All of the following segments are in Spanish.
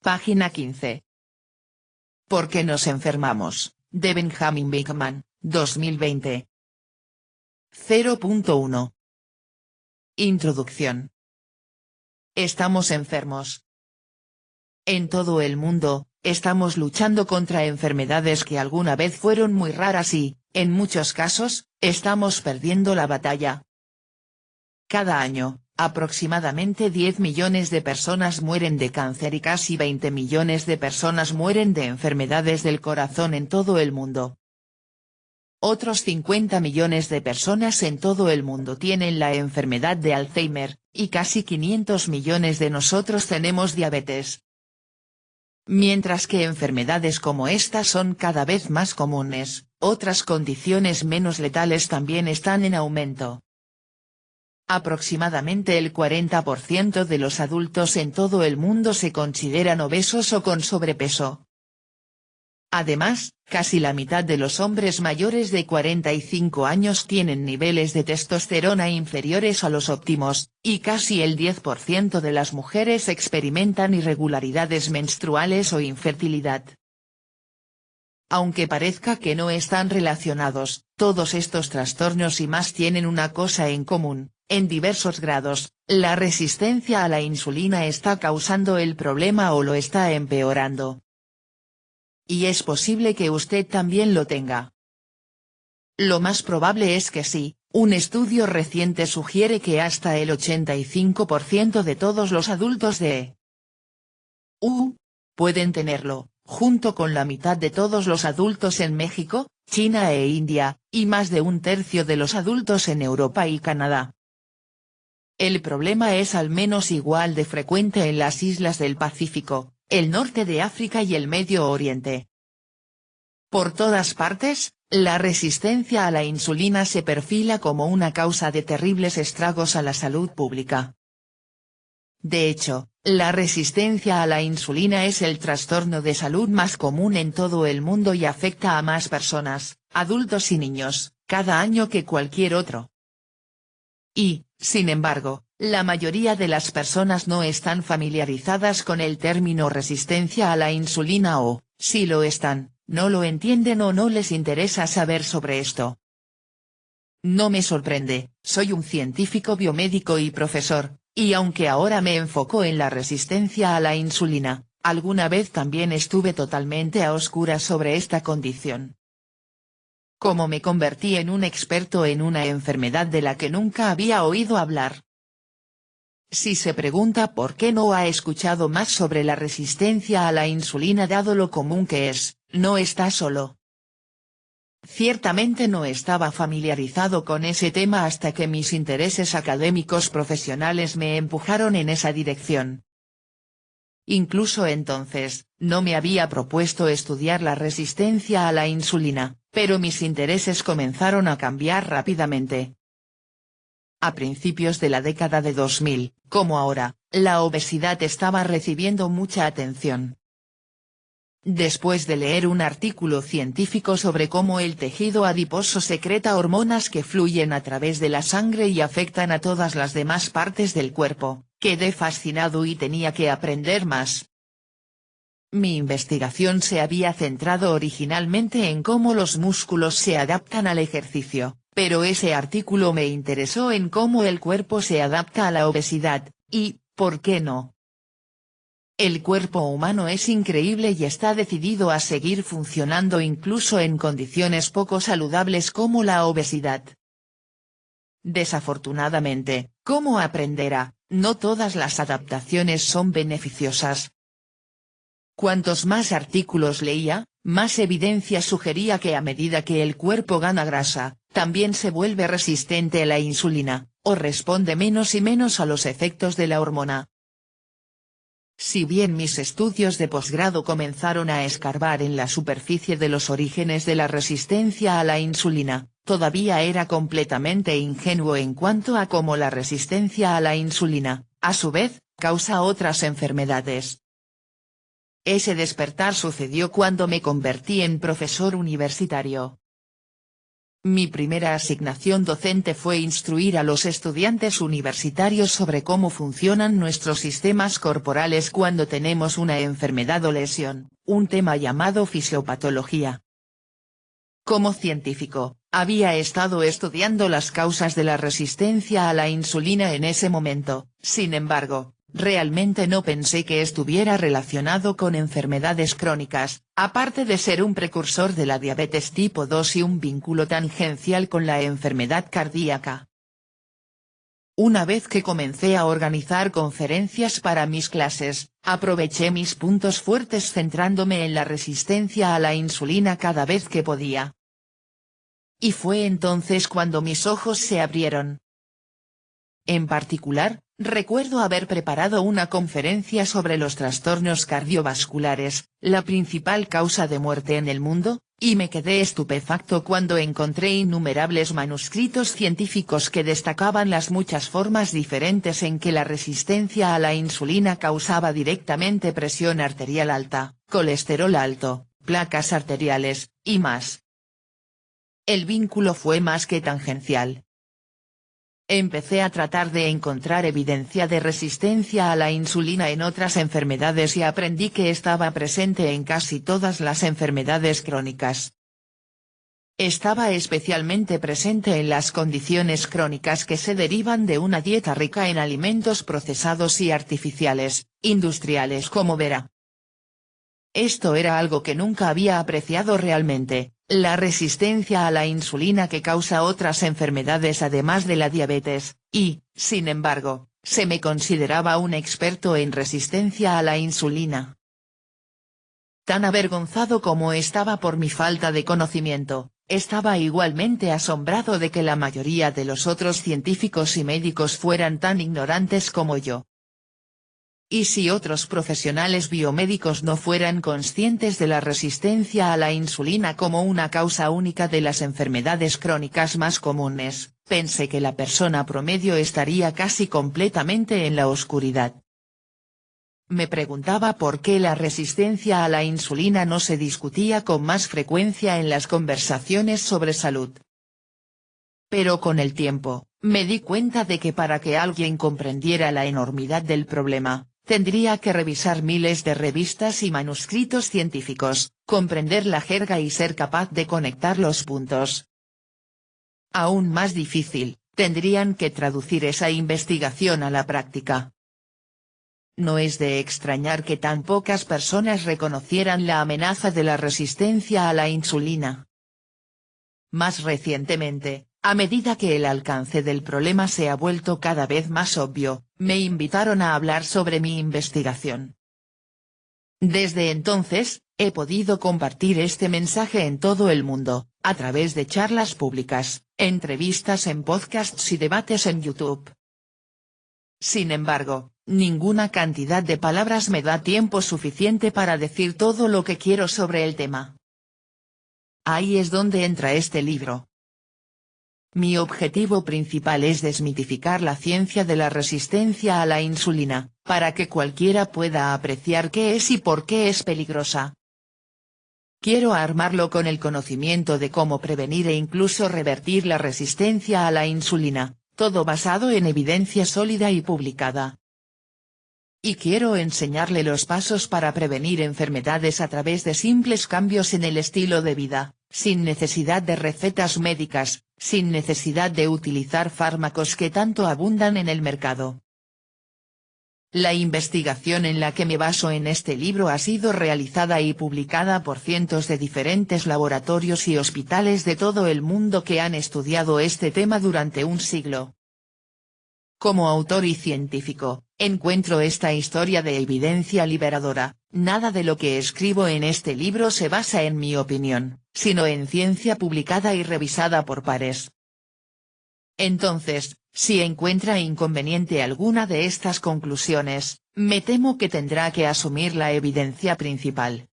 Página 15. ¿Por qué nos enfermamos? De Benjamin Beckman, 2020. 0.1. Introducción. Estamos enfermos. En todo el mundo, estamos luchando contra enfermedades que alguna vez fueron muy raras y, en muchos casos, estamos perdiendo la batalla. Cada año, aproximadamente 10 millones de personas mueren de cáncer y casi 20 millones de personas mueren de enfermedades del corazón en todo el mundo. Otros 50 millones de personas en todo el mundo tienen la enfermedad de Alzheimer, y casi 500 millones de nosotros tenemos diabetes. Mientras que enfermedades como estas son cada vez más comunes, otras condiciones menos letales también están en aumento. Aproximadamente el 40% de los adultos en todo el mundo se consideran obesos o con sobrepeso. Además, casi la mitad de los hombres mayores de 45 años tienen niveles de testosterona inferiores a los óptimos, y casi el 10% de las mujeres experimentan irregularidades menstruales o infertilidad. Aunque parezca que no están relacionados, todos estos trastornos y más tienen una cosa en común: en diversos grados, la resistencia a la insulina está causando el problema o lo está empeorando. Y es posible que usted también lo tenga. Lo más probable es que sí. Un estudio reciente sugiere que hasta el 85% de todos los adultos de pueden tenerlo, junto con la mitad de todos los adultos en México, China e India, y más de un tercio de los adultos en Europa y Canadá. El problema es al menos igual de frecuente en las islas del Pacífico, el norte de África y el Medio Oriente. Por todas partes, la resistencia a la insulina se perfila como una causa de terribles estragos a la salud pública. De hecho, la resistencia a la insulina es el trastorno de salud más común en todo el mundo y afecta a más personas, adultos y niños, cada año que cualquier otro. Y, sin embargo, la mayoría de las personas no están familiarizadas con el término resistencia a la insulina o, si lo están, no lo entienden o no les interesa saber sobre esto. No me sorprende, soy un científico biomédico y profesor, y aunque ahora me enfoco en la resistencia a la insulina, alguna vez también estuve totalmente a oscuras sobre esta condición. Cómo me convertí en un experto en una enfermedad de la que nunca había oído hablar. Si se pregunta por qué no ha escuchado más sobre la resistencia a la insulina dado lo común que es, no está solo. Ciertamente no estaba familiarizado con ese tema hasta que mis intereses académicos profesionales me empujaron en esa dirección. Incluso entonces, no me había propuesto estudiar la resistencia a la insulina, pero mis intereses comenzaron a cambiar rápidamente. A principios de la década de 2000, como ahora, la obesidad estaba recibiendo mucha atención. Después de leer un artículo científico sobre cómo el tejido adiposo secreta hormonas que fluyen a través de la sangre y afectan a todas las demás partes del cuerpo, quedé fascinado y tenía que aprender más. Mi investigación se había centrado originalmente en cómo los músculos se adaptan al ejercicio, pero ese artículo me interesó en cómo el cuerpo se adapta a la obesidad, y, ¿por qué no? El cuerpo humano es increíble y está decidido a seguir funcionando incluso en condiciones poco saludables como la obesidad. Desafortunadamente, como aprenderá, no todas las adaptaciones son beneficiosas. Cuantos más artículos leía, más evidencia sugería que a medida que el cuerpo gana grasa, también se vuelve resistente a la insulina, o responde menos y menos a los efectos de la hormona. Si bien mis estudios de posgrado comenzaron a escarbar en la superficie de los orígenes de la resistencia a la insulina, todavía era completamente ingenuo en cuanto a cómo la resistencia a la insulina, a su vez, causa otras enfermedades. Ese despertar sucedió cuando me convertí en profesor universitario. Mi primera asignación docente fue instruir a los estudiantes universitarios sobre cómo funcionan nuestros sistemas corporales cuando tenemos una enfermedad o lesión, un tema llamado fisiopatología. Como científico, había estado estudiando las causas de la resistencia a la insulina en ese momento, sin embargo, realmente no pensé que estuviera relacionado con enfermedades crónicas, aparte de ser un precursor de la diabetes tipo 2 y un vínculo tangencial con la enfermedad cardíaca. Una vez que comencé a organizar conferencias para mis clases, aproveché mis puntos fuertes centrándome en la resistencia a la insulina cada vez que podía. Y fue entonces cuando mis ojos se abrieron. En particular, recuerdo haber preparado una conferencia sobre los trastornos cardiovasculares, la principal causa de muerte en el mundo, y me quedé estupefacto cuando encontré innumerables manuscritos científicos que destacaban las muchas formas diferentes en que la resistencia a la insulina causaba directamente presión arterial alta, colesterol alto, placas arteriales, y más. El vínculo fue más que tangencial. Empecé a tratar de encontrar evidencia de resistencia a la insulina en otras enfermedades y aprendí que estaba presente en casi todas las enfermedades crónicas. Estaba especialmente presente en las condiciones crónicas que se derivan de una dieta rica en alimentos procesados y artificiales, industriales como verá. Esto era algo que nunca había apreciado realmente, la resistencia a la insulina que causa otras enfermedades además de la diabetes, y, sin embargo, se me consideraba un experto en resistencia a la insulina. Tan avergonzado como estaba por mi falta de conocimiento, estaba igualmente asombrado de que la mayoría de los otros científicos y médicos fueran tan ignorantes como yo. ¿Y si otros profesionales biomédicos no fueran conscientes de la resistencia a la insulina como una causa única de las enfermedades crónicas más comunes? Pensé que la persona promedio estaría casi completamente en la oscuridad. Me preguntaba por qué la resistencia a la insulina no se discutía con más frecuencia en las conversaciones sobre salud. Pero con el tiempo, me di cuenta de que para que alguien comprendiera la enormidad del problema, tendría que revisar miles de revistas y manuscritos científicos, comprender la jerga y ser capaz de conectar los puntos. Aún más difícil, tendrían que traducir esa investigación a la práctica. No es de extrañar que tan pocas personas reconocieran la amenaza de la resistencia a la insulina. Más recientemente, a medida que el alcance del problema se ha vuelto cada vez más obvio, me invitaron a hablar sobre mi investigación. Desde entonces, he podido compartir este mensaje en todo el mundo, a través de charlas públicas, entrevistas en podcasts y debates en YouTube. Sin embargo, ninguna cantidad de palabras me da tiempo suficiente para decir todo lo que quiero sobre el tema. Ahí es donde entra este libro. Mi objetivo principal es desmitificar la ciencia de la resistencia a la insulina, para que cualquiera pueda apreciar qué es y por qué es peligrosa. Quiero armarlo con el conocimiento de cómo prevenir e incluso revertir la resistencia a la insulina, todo basado en evidencia sólida y publicada. Y quiero enseñarle los pasos para prevenir enfermedades a través de simples cambios en el estilo de vida, sin necesidad de recetas médicas, sin necesidad de utilizar fármacos que tanto abundan en el mercado. La investigación en la que me baso en este libro ha sido realizada y publicada por cientos de diferentes laboratorios y hospitales de todo el mundo que han estudiado este tema durante un siglo. Como autor y científico, encuentro esta historia de evidencia liberadora. Nada de lo que escribo en este libro se basa en mi opinión, sino en ciencia publicada y revisada por pares. Entonces, si encuentra inconveniente alguna de estas conclusiones, me temo que tendrá que asumir la evidencia principal.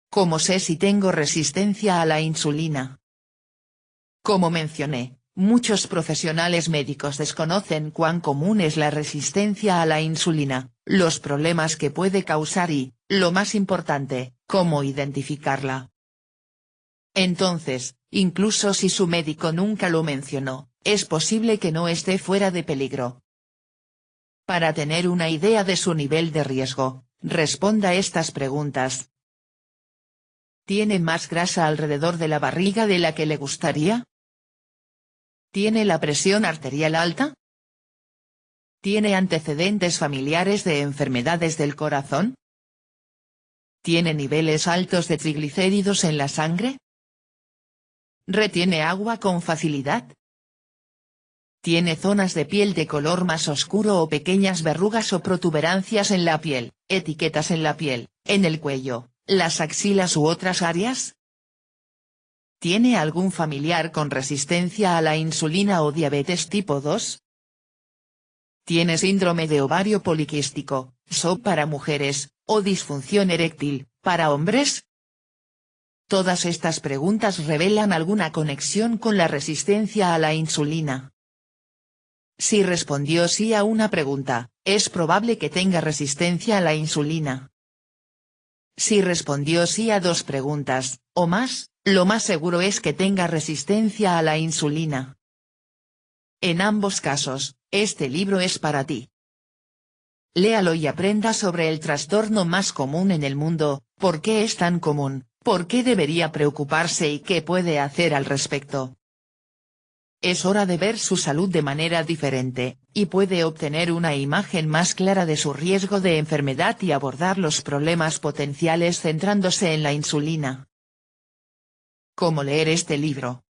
¿Cómo sé si tengo resistencia a la insulina? Como mencioné, muchos profesionales médicos desconocen cuán común es la resistencia a la insulina, los problemas que puede causar y, lo más importante, cómo identificarla. Entonces, incluso si su médico nunca lo mencionó, es posible que no esté fuera de peligro. Para tener una idea de su nivel de riesgo, responda estas preguntas. ¿Tiene más grasa alrededor de la barriga de la que le gustaría? ¿Tiene la presión arterial alta? ¿Tiene antecedentes familiares de enfermedades del corazón? ¿Tiene niveles altos de triglicéridos en la sangre? ¿Retiene agua con facilidad? ¿Tiene zonas de piel de color más oscuro o pequeñas verrugas o protuberancias en la piel, etiquetas en la piel, en el cuello, las axilas u otras áreas? ¿Tiene algún familiar con resistencia a la insulina o diabetes tipo 2? ¿Tiene síndrome de ovario poliquístico, SOP para mujeres, o disfunción eréctil, para hombres? Todas estas preguntas revelan alguna conexión con la resistencia a la insulina. Si respondió sí a una pregunta, es probable que tenga resistencia a la insulina. Si respondió sí a 2 preguntas, o más, lo más seguro es que tenga resistencia a la insulina. En ambos casos, este libro es para ti. Léalo y aprenda sobre el trastorno más común en el mundo, por qué es tan común, por qué debería preocuparse y qué puede hacer al respecto. Es hora de ver su salud de manera diferente, y puede obtener una imagen más clara de su riesgo de enfermedad y abordar los problemas potenciales centrándose en la insulina. ¿Cómo leer este libro?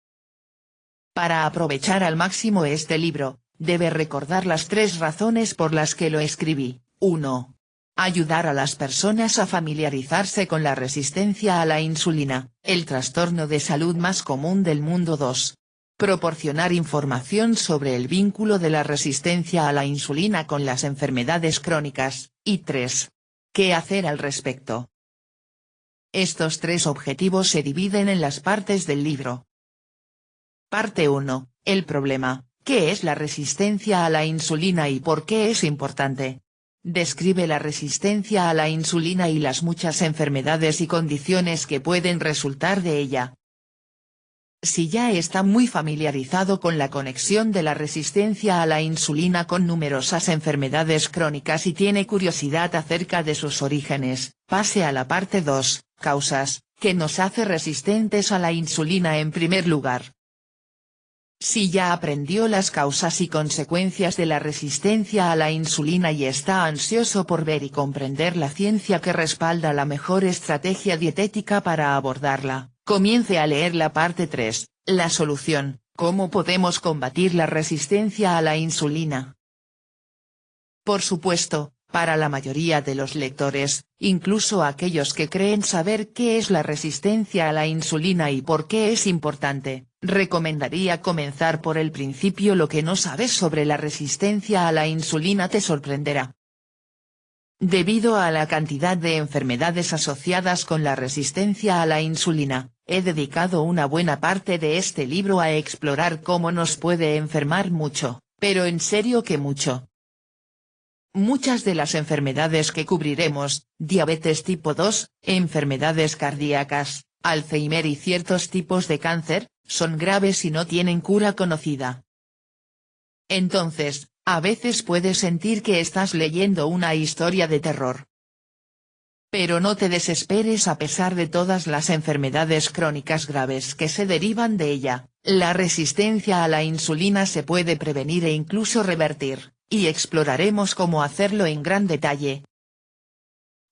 Para aprovechar al máximo este libro, debe recordar las 3 razones por las que lo escribí. 1. Ayudar a las personas a familiarizarse con la resistencia a la insulina, el trastorno de salud más común del mundo. 2. Proporcionar información sobre el vínculo de la resistencia a la insulina con las enfermedades crónicas, y 3. ¿Qué hacer al respecto? Estos 3 objetivos se dividen en las partes del libro. Parte 1. El problema, ¿qué es la resistencia a la insulina y por qué es importante? Describe la resistencia a la insulina y las muchas enfermedades y condiciones que pueden resultar de ella. Si ya está muy familiarizado con la conexión de la resistencia a la insulina con numerosas enfermedades crónicas y tiene curiosidad acerca de sus orígenes, pase a la parte 2, causas, que nos hace resistentes a la insulina en primer lugar. Si ya aprendió las causas y consecuencias de la resistencia a la insulina y está ansioso por ver y comprender la ciencia que respalda la mejor estrategia dietética para abordarla, comience a leer la parte 3, la solución, ¿cómo podemos combatir la resistencia a la insulina? Por supuesto, para la mayoría de los lectores, incluso aquellos que creen saber qué es la resistencia a la insulina y por qué es importante, recomendaría comenzar por el principio. Lo que no sabes sobre la resistencia a la insulina te sorprenderá. Debido a la cantidad de enfermedades asociadas con la resistencia a la insulina, he dedicado una buena parte de este libro a explorar cómo nos puede enfermar mucho, pero en serio que mucho. Muchas de las enfermedades que cubriremos, diabetes tipo 2, enfermedades cardíacas, Alzheimer y ciertos tipos de cáncer, son graves y no tienen cura conocida. Entonces, a veces puedes sentir que estás leyendo una historia de terror. Pero no te desesperes. A pesar de todas las enfermedades crónicas graves que se derivan de ella, la resistencia a la insulina se puede prevenir e incluso revertir, y exploraremos cómo hacerlo en gran detalle.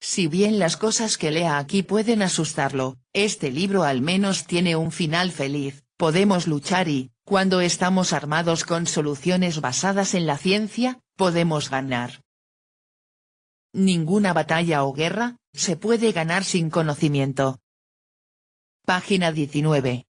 Si bien las cosas que lea aquí pueden asustarlo, este libro al menos tiene un final feliz. Podemos luchar y, cuando estamos armados con soluciones basadas en la ciencia, podemos ganar. Ninguna batalla o guerra se puede ganar sin conocimiento. Página 19.